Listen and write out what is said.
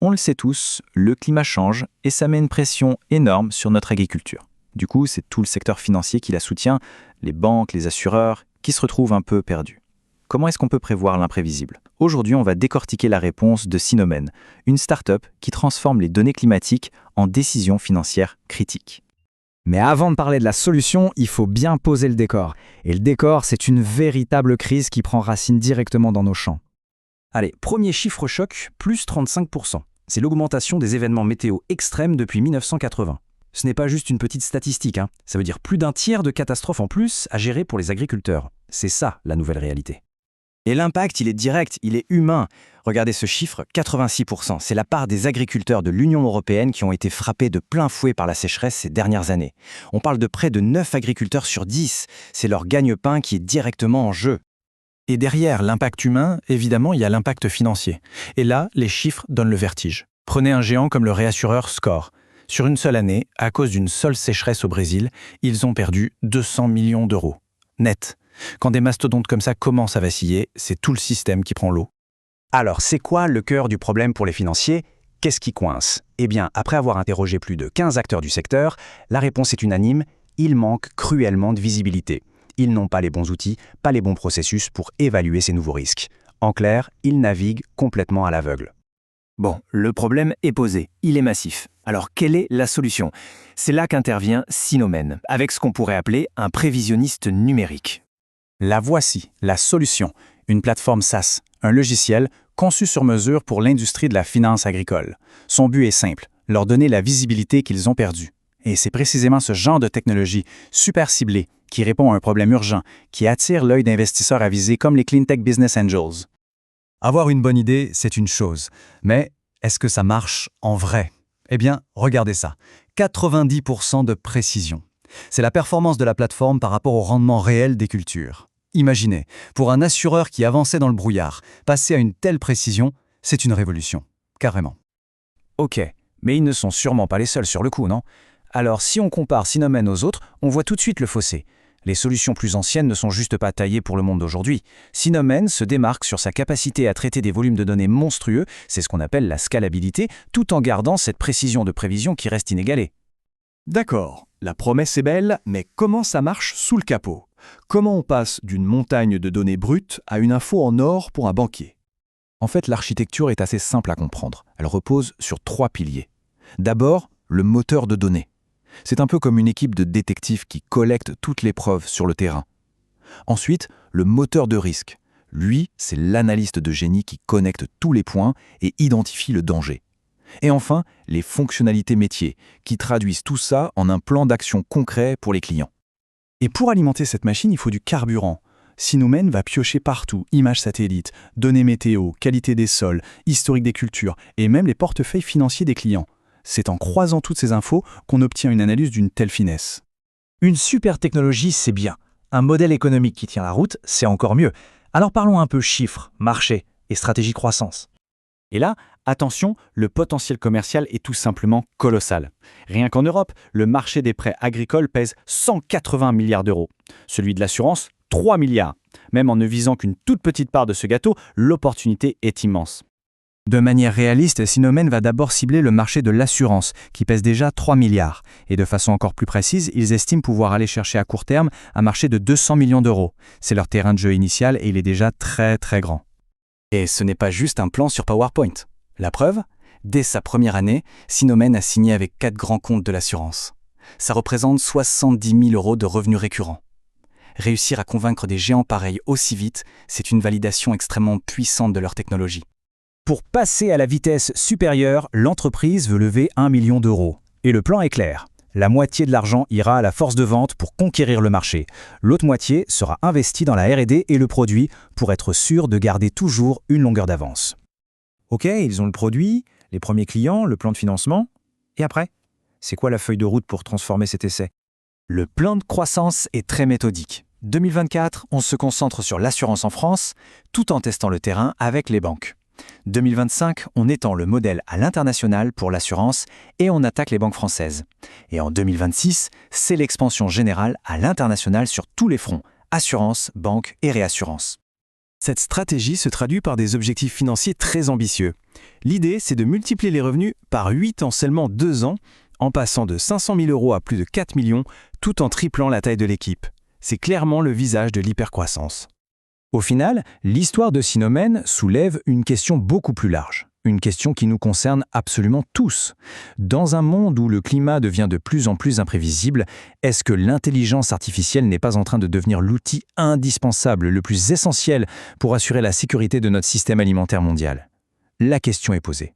On le sait tous, le climat change et ça met une pression énorme sur notre agriculture. Du coup, c'est tout le secteur financier qui la soutient, les banques, les assureurs, qui se retrouvent un peu perdus. Comment est-ce qu'on peut prévoir l'imprévisible? Aujourd'hui, on va décortiquer la réponse de Synomen, une start-up qui transforme les données climatiques en décisions financières critiques. Mais avant de parler de la solution, il faut bien poser le décor. Et le décor, c'est une véritable crise qui prend racine directement dans nos champs. Allez, premier chiffre choc, plus 35%. C'est l'augmentation des événements météo extrêmes depuis 1980. Ce n'est pas juste une petite statistique, ça veut dire plus d'un tiers de catastrophes en plus à gérer pour les agriculteurs. C'est ça la nouvelle réalité. Et l'impact, il est direct, il est humain. Regardez ce chiffre, 86%. C'est la part des agriculteurs de l'Union européenne qui ont été frappés de plein fouet par la sécheresse ces dernières années. On parle de près de 9 agriculteurs sur 10. C'est leur gagne-pain qui est directement en jeu. Et derrière l'impact humain, évidemment, il y a l'impact financier. Et là, les chiffres donnent le vertige. Prenez un géant comme le réassureur Score. Sur une seule année, à cause d'une seule sécheresse au Brésil, ils ont perdu 200 millions d'euros. Net. Quand des mastodontes comme ça commencent à vaciller, c'est tout le système qui prend l'eau. Alors, c'est quoi le cœur du problème pour les financiers? Qu'est-ce qui coince? Eh bien, après avoir interrogé plus de 15 acteurs du secteur, la réponse est unanime, il manque cruellement de visibilité. Ils n'ont pas les bons outils, pas les bons processus pour évaluer ces nouveaux risques. En clair, ils naviguent complètement à l'aveugle. Bon, le problème est posé, il est massif. Alors, quelle est la solution? C'est là qu'intervient Synomen, avec ce qu'on pourrait appeler un prévisionniste numérique. La voici, la solution, une plateforme SaaS, un logiciel conçu sur mesure pour l'industrie de la finance agricole. Son but est simple, leur donner la visibilité qu'ils ont perdue. Et c'est précisément ce genre de technologie super ciblée qui répond à un problème urgent, qui attire l'œil d'investisseurs avisés comme les Cleantech Business Angels. Avoir une bonne idée, c'est une chose. Mais est-ce que ça marche en vrai? Eh bien, regardez ça. 90% de précision. C'est la performance de la plateforme par rapport au rendement réel des cultures. Imaginez, pour un assureur qui avançait dans le brouillard, passer à une telle précision, c'est une révolution. Carrément. Ok, mais ils ne sont sûrement pas les seuls sur le coup, non? Alors, si on compare Synomen aux autres, on voit tout de suite le fossé. Les solutions plus anciennes ne sont juste pas taillées pour le monde d'aujourd'hui. Synomen se démarque sur sa capacité à traiter des volumes de données monstrueux, c'est ce qu'on appelle la scalabilité, tout en gardant cette précision de prévision qui reste inégalée. D'accord, la promesse est belle, mais comment ça marche sous le capot? Comment on passe d'une montagne de données brutes à une info en or pour un banquier? En fait, l'architecture est assez simple à comprendre. Elle repose sur 3 piliers. D'abord, le moteur de données. C'est un peu comme une équipe de détectives qui collecte toutes les preuves sur le terrain. Ensuite, le moteur de risque. Lui, c'est l'analyste de génie qui connecte tous les points et identifie le danger. Et enfin, les fonctionnalités métiers, qui traduisent tout ça en un plan d'action concret pour les clients. Et pour alimenter cette machine, il faut du carburant. Synomen va piocher partout, images satellites, données météo, qualité des sols, historique des cultures et même les portefeuilles financiers des clients. C'est en croisant toutes ces infos qu'on obtient une analyse d'une telle finesse. Une super technologie, c'est bien. Un modèle économique qui tient la route, c'est encore mieux. Alors parlons un peu chiffres, marché et stratégie de croissance. Et là, attention, le potentiel commercial est tout simplement colossal. Rien qu'en Europe, le marché des prêts agricoles pèse 180 milliards d'euros. Celui de l'assurance, 3 milliards. Même en ne visant qu'une toute petite part de ce gâteau, l'opportunité est immense. De manière réaliste, Synomen va d'abord cibler le marché de l'assurance, qui pèse déjà 3 milliards. Et de façon encore plus précise, ils estiment pouvoir aller chercher à court terme un marché de 200 millions d'euros. C'est leur terrain de jeu initial et il est déjà très très grand. Et ce n'est pas juste un plan sur PowerPoint. La preuve? Dès sa première année, Synomen a signé avec 4 grands comptes de l'assurance. Ça représente 70 000 euros de revenus récurrents. Réussir à convaincre des géants pareils aussi vite, c'est une validation extrêmement puissante de leur technologie. Pour passer à la vitesse supérieure, l'entreprise veut lever 1 million d'euros. Et le plan est clair. La moitié de l'argent ira à la force de vente pour conquérir le marché. L'autre moitié sera investie dans la R&D et le produit pour être sûr de garder toujours une longueur d'avance. Ok, ils ont le produit, les premiers clients, le plan de financement. Et après? C'est quoi la feuille de route pour transformer cet essai? Le plan de croissance est très méthodique. 2024, on se concentre sur l'assurance en France, tout en testant le terrain avec les banques. 2025, on étend le modèle à l'international pour l'assurance et on attaque les banques françaises. Et en 2026, c'est l'expansion générale à l'international sur tous les fronts, assurance, banque et réassurance. Cette stratégie se traduit par des objectifs financiers très ambitieux. L'idée, c'est de multiplier les revenus par 8 en seulement 2 ans, en passant de 500 000 euros à plus de 4 millions, tout en triplant la taille de l'équipe. C'est clairement le visage de l'hypercroissance. Au final, l'histoire de Synomène soulève une question beaucoup plus large. Une question qui nous concerne absolument tous. Dans un monde où le climat devient de plus en plus imprévisible, est-ce que l'intelligence artificielle n'est pas en train de devenir l'outil indispensable, le plus essentiel pour assurer la sécurité de notre système alimentaire mondial ? La question est posée.